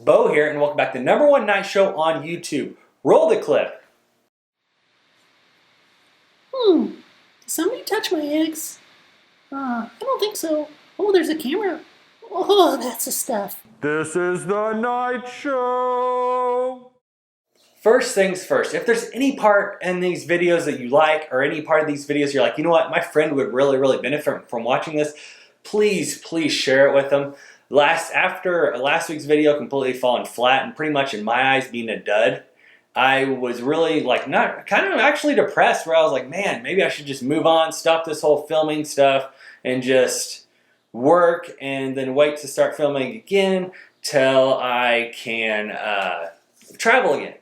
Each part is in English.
Beau here, and welcome back to the #1 night show on YouTube. Roll the clip. Did somebody touch my eggs? I don't think so. Oh, there's a camera. Oh, that's the stuff. This is the night show. First things first, if there's any part in these videos that you like, or any part of these videos you're like, you know what, my friend would really benefit from watching this, please share it with them. After last week's video completely falling flat and pretty much in my eyes being a dud, I was really kind of actually depressed, where I was like, man, maybe I should just move on, stop this whole filming stuff and just work and then wait to start filming again till I can travel again.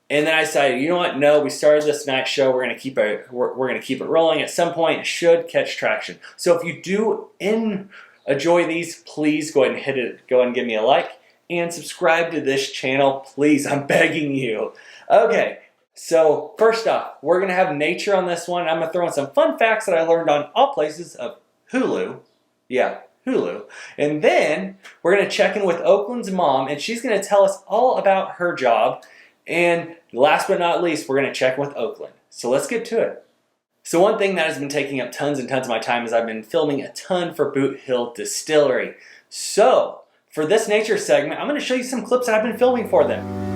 And then I decided, you know what? No, we started this night show. We're gonna keep it rolling. At some point, it should catch traction. So if you do enjoy these, please go ahead and hit it. Go ahead and give me a like and subscribe to this channel, please. I'm begging you. Okay. So first off, we're gonna have nature on this one. I'm gonna throw in some fun facts that I learned on all places of Hulu. Yeah, Hulu. And then we're gonna check in with Oakland's mom, and she's gonna tell us all about her job. And last but not least, we're going to check with Oakland. So let's get to it. So one thing that has been taking up tons and tons of my time is I've been filming a ton for Boot Hill Distillery. So for this nature segment, I'm going to show you some clips that I've been filming for them.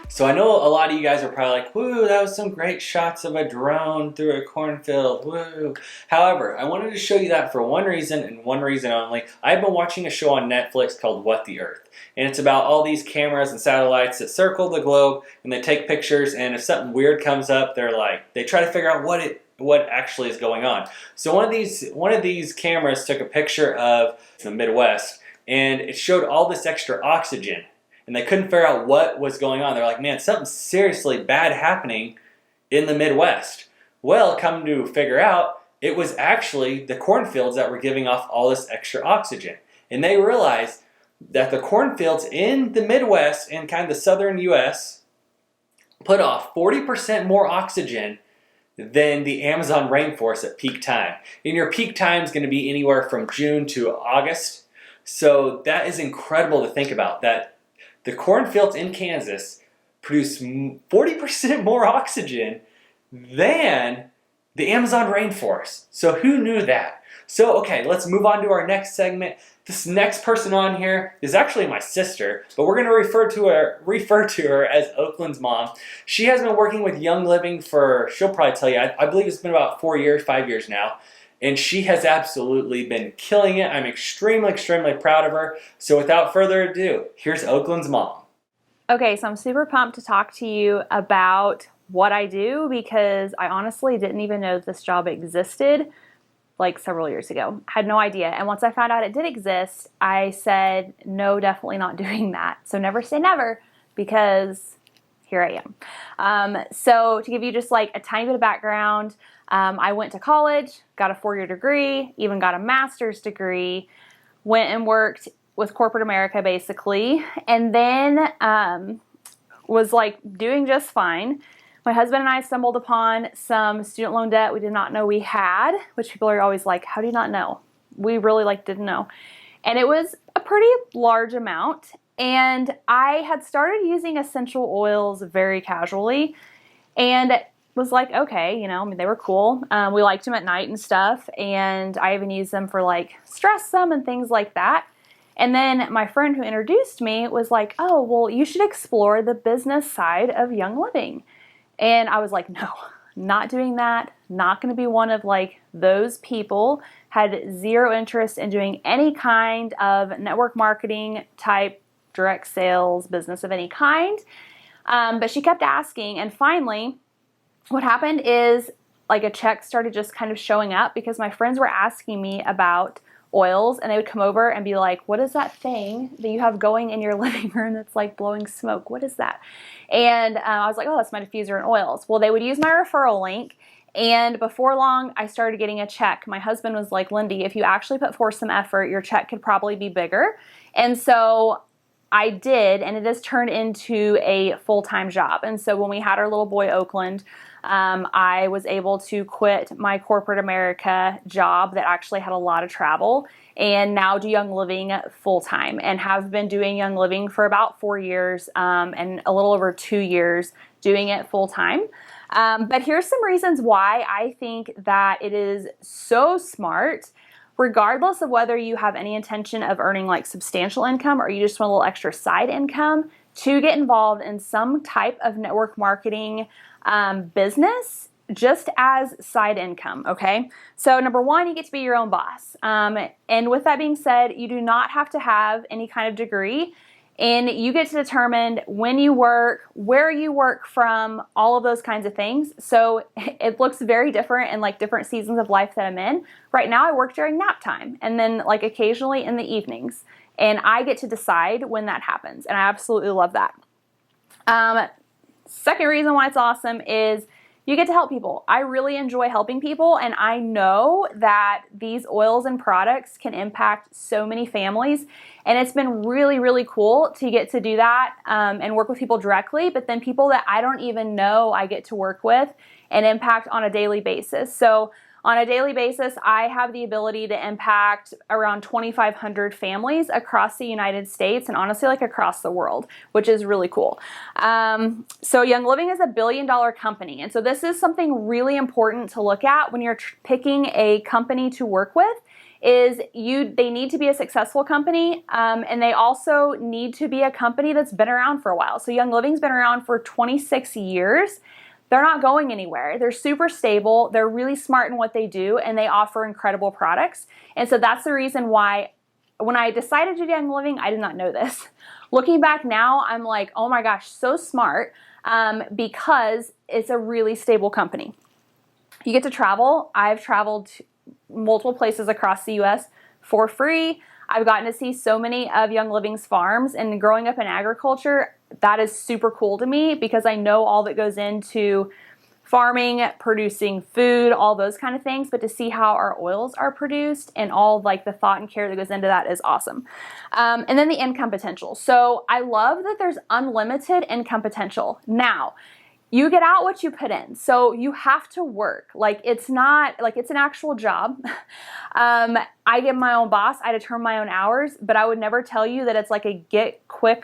So I know a lot of you guys are probably like, woo, that was some great shots of a drone through a cornfield, woo. However, I wanted to show you that for one reason and one reason only. I've been watching a show on Netflix called What the Earth. And it's about all these cameras and satellites that circle the globe and they take pictures, and if something weird comes up, they try to figure out what actually is going on. So one of these cameras took a picture of the Midwest, and it showed all this extra oxygen. And they couldn't figure out what was going on. They're like, man, something's seriously bad happening in the Midwest. Well, come to figure out, it was actually the cornfields that were giving off all this extra oxygen. And they realized that the cornfields in the Midwest and kind of the southern US put off 40% more oxygen than the Amazon rainforest at peak time. And your peak time is going to be anywhere from June to August. So that is incredible to think about, that the cornfields in Kansas produce 40% more oxygen than the Amazon rainforest. So who knew that? So okay, let's move on to our next segment. This next person on here is actually my sister, but we're going to refer to her as Oakland's mom. She has been working with Young Living for, she'll probably tell you, I believe it's been about 5 years now. And she has absolutely been killing it. I'm extremely proud of her. So without further ado, here's Oakland's mom. Okay, so I'm super pumped to talk to you about what I do, because I honestly didn't even know this job existed like several years ago. I had no idea. And once I found out it did exist, I said, no, definitely not doing that. So never say never, because here I am. So to give you just like a tiny bit of background, I went to college, got a 4-year degree, even got a master's degree, went and worked with corporate America basically, and then was like doing just fine. My husband and I stumbled upon some student loan debt we did not know we had, which people are always like, how do you not know? We really didn't know. And it was a pretty large amount. And I had started using essential oils very casually, and was like, okay, they were cool. We liked them at night and stuff, and I even used them for like stress some and things like that. And then my friend who introduced me was like, oh, well, you should explore the business side of Young Living. And I was like, no, not doing that. Not going to be one of like those people. Had zero interest in doing any kind of network marketing type direct sales business of any kind. But she kept asking, and finally what happened is like a check started just kind of showing up because my friends were asking me about oils, and they would come over and be like, what is that thing that you have going in your living room that's like blowing smoke? What is that? And I was like, oh, that's my diffuser and oils. Well, they would use my referral link, and before long, I started getting a check. My husband was like, Lyndi, if you actually put forth some effort, your check could probably be bigger. And so I did, and it has turned into a full-time job. And so when we had our little boy, Oakland, I was able to quit my corporate America job that actually had a lot of travel, and now do Young Living full-time, and have been doing Young Living for about 4 years, and a little over 2 years doing it full-time. But here's some reasons why I think that it is so smart, regardless of whether you have any intention of earning like substantial income or you just want a little extra side income, to get involved in some type of network marketing business just as side income, okay? So number one, you get to be your own boss. And with that being said, you do not have to have any kind of degree, and you get to determine when you work, where you work from, all of those kinds of things. So it looks very different in like different seasons of life that I'm in. Right now I work during nap time, and then like occasionally in the evenings, and I get to decide when that happens, and I absolutely love that. Second reason why it's awesome is you get to help people. I really enjoy helping people, and I know that these oils and products can impact so many families, and it's been really, really cool to get to do that and work with people directly, but then people that I don't even know I get to work with and impact on a daily basis. So on a daily basis, I have the ability to impact around 2,500 families across the United States, and honestly like across the world, which is really cool. So Young Living is a $1 billion company. And so this is something really important to look at when you're picking a company to work with. They need to be a successful company, and they also need to be a company that's been around for a while. So Young Living's been around for 26 years. They're not going anywhere. They're super stable. They're really smart in what they do, and they offer incredible products. And so that's the reason why when I decided to do Young Living, I did not know this. Looking back now, I'm like, oh my gosh, so smart, because it's a really stable company. You get to travel. I've traveled to multiple places across the U.S. for free. I've gotten to see so many of Young Living's farms, and growing up in agriculture, that is super cool to me because I know all that goes into farming, producing food, all those kind of things, but to see how our oils are produced and all like the thought and care that goes into that is awesome. And then the income potential. So I love that there's unlimited income potential. Now, you get out what you put in. So you have to work. Like it's not like it's an actual job. I get my own boss. I determine my own hours, but I would never tell you that it's like a get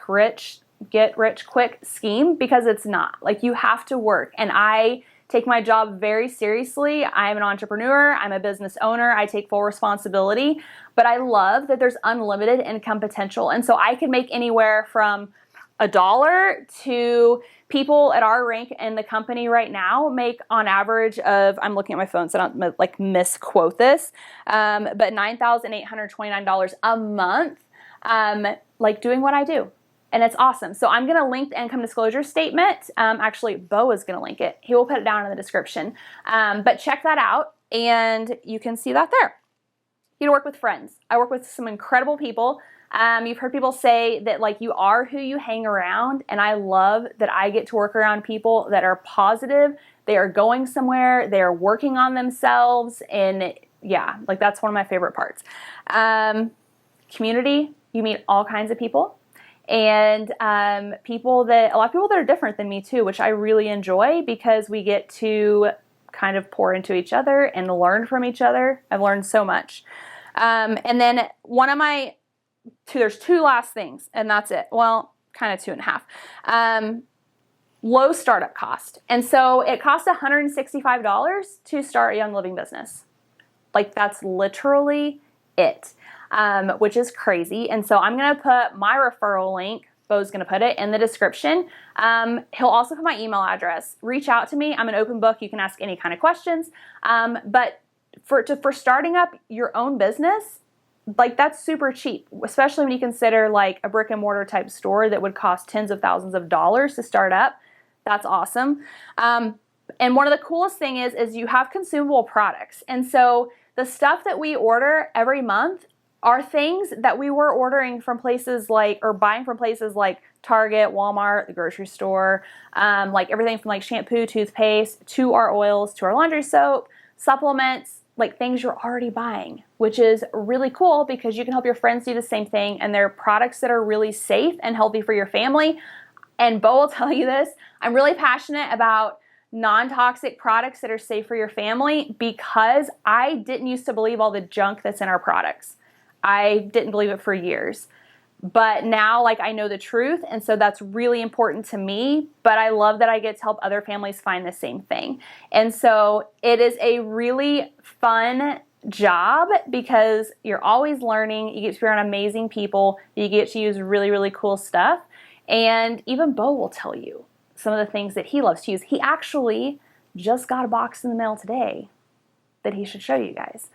rich quick scheme, because it's not. Like you have to work. And I take my job very seriously. I'm an entrepreneur. I'm a business owner. I take full responsibility, but I love that there's unlimited income potential. And so I can make anywhere from $1 to people at our rank in the company right now make on average of, I'm looking at my phone so I don't like misquote this, but $9,829 a month, like doing what I do. And it's awesome. So I'm going to link the income disclosure statement. Actually, Beau is going to link it. He will put it down in the description. But check that out and you can see that there. You to work with friends. I work with some incredible people. You've heard people say that like you are who you hang around, and I love that I get to work around people that are positive. They are going somewhere. They are working on themselves, and yeah, like that's one of my favorite parts. Community, you meet all kinds of people, and a lot of people that are different than me too, which I really enjoy because we get to kind of pour into each other and learn from each other. I've learned so much. And then there's two last things, and that's it. Well, kind of 2.5. Low startup cost. And so it costs $165 to start a Young Living business. Like that's literally it, which is crazy. And so I'm going to put my referral link, Beau's going to put it in the description. He'll also put my email address. Reach out to me. I'm an open book. You can ask any kind of questions. But for starting up your own business, like that's super cheap, especially when you consider like a brick and mortar type store that would cost tens of thousands of dollars to start up. That's awesome. But And one of the coolest thing is you have consumable products. And so the stuff that we order every month are things that we were ordering from places like, or buying from places like Target, Walmart, the grocery store, like everything from like shampoo, toothpaste, to our oils, to our laundry soap, supplements, like things you're already buying, which is really cool because you can help your friends do the same thing, and they're products that are really safe and healthy for your family. And Beau will tell you this, I'm really passionate about non-toxic products that are safe for your family because I didn't used to believe all the junk that's in our products. I didn't believe it for years. But now, like, I know the truth, and so that's really important to me, but I love that I get to help other families find the same thing. And so it is a really fun job because you're always learning, you get to be around amazing people, you get to use really, really cool stuff, and even Beau will tell you some of the things that he loves to use. He actually just got a box in the mail today that he should show you guys.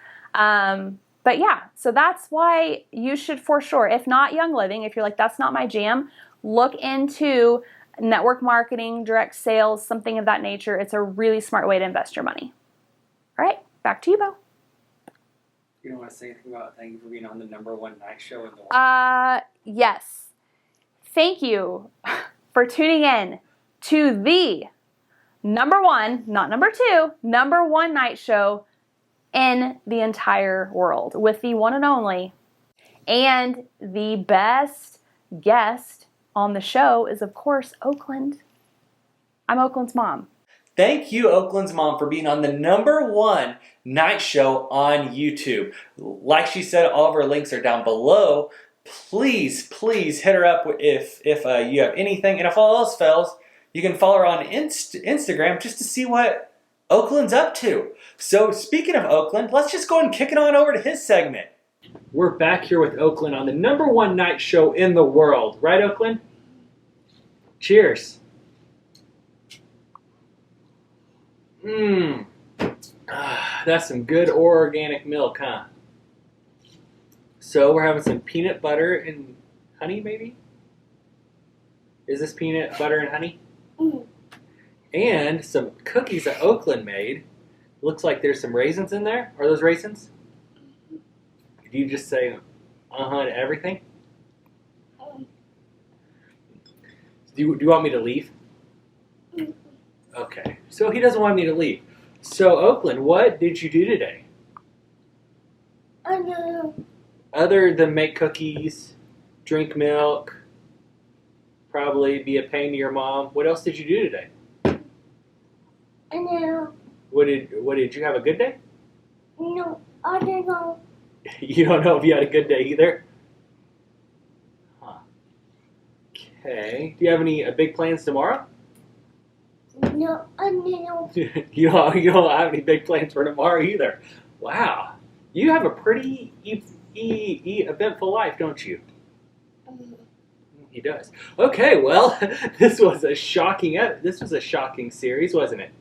But yeah, so that's why you should for sure, if not Young Living, if you're like, that's not my jam, look into network marketing, direct sales, something of that nature. It's a really smart way to invest your money. All right, back to you, Beau. You don't want to say anything about thank you for being on the #1 night show in the world? Yes. Thank you for tuning in to the #1, not #2, #1 night show in the entire world with the one and only, and the best guest on the show is, of course, Oakland. I'm Oakland's mom. Thank you, Oakland's mom, for being on the #1 night show on YouTube. Like she said, all of her links are down below. Please, please hit her up if you have anything. And if all else fails, you can follow her on Instagram just to see what Oakland's up to. So speaking of Oakland, let's just go and kick it on over to his segment. We're back here with Oakland on the #1 night show in the world. Right, Oakland? Cheers. That's some good organic milk, huh? So we're having some peanut butter and honey, maybe? Is this peanut butter and honey? And some cookies that Oakland made. Looks like there's some raisins in there. Are those raisins? Do you just say to everything? Do you want me to leave? Okay, so he doesn't want me to leave. So Oakland, what did you do today? I don't know. Other than make cookies, drink milk, probably be a pain to your mom. What else did you do today? I know. What did you have a good day? No, I don't know. You don't know if you had a good day either? Huh. Okay. Do you have any big plans tomorrow? No, I know. you don't have any big plans for tomorrow either. Wow. You have a pretty eventful life, don't you? He does. Okay, well, this was a shocking series, wasn't it?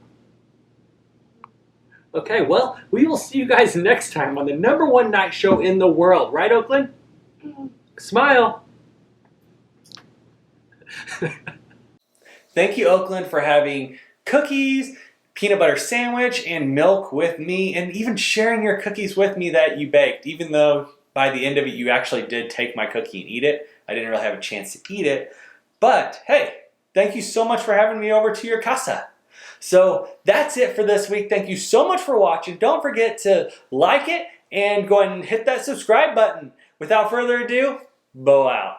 Okay, well, we will see you guys next time on the #1 night show in the world. Right, Oakland? Smile. Thank you, Oakland, for having cookies, peanut butter sandwich, and milk with me, and even sharing your cookies with me that you baked, even though by the end of it you actually did take my cookie and eat it. I didn't really have a chance to eat it. But, hey, thank you so much for having me over to your casa. So that's it for this week. Thank you so much for watching. Don't forget to like it and go ahead and hit that subscribe button. Without further ado, Beau out.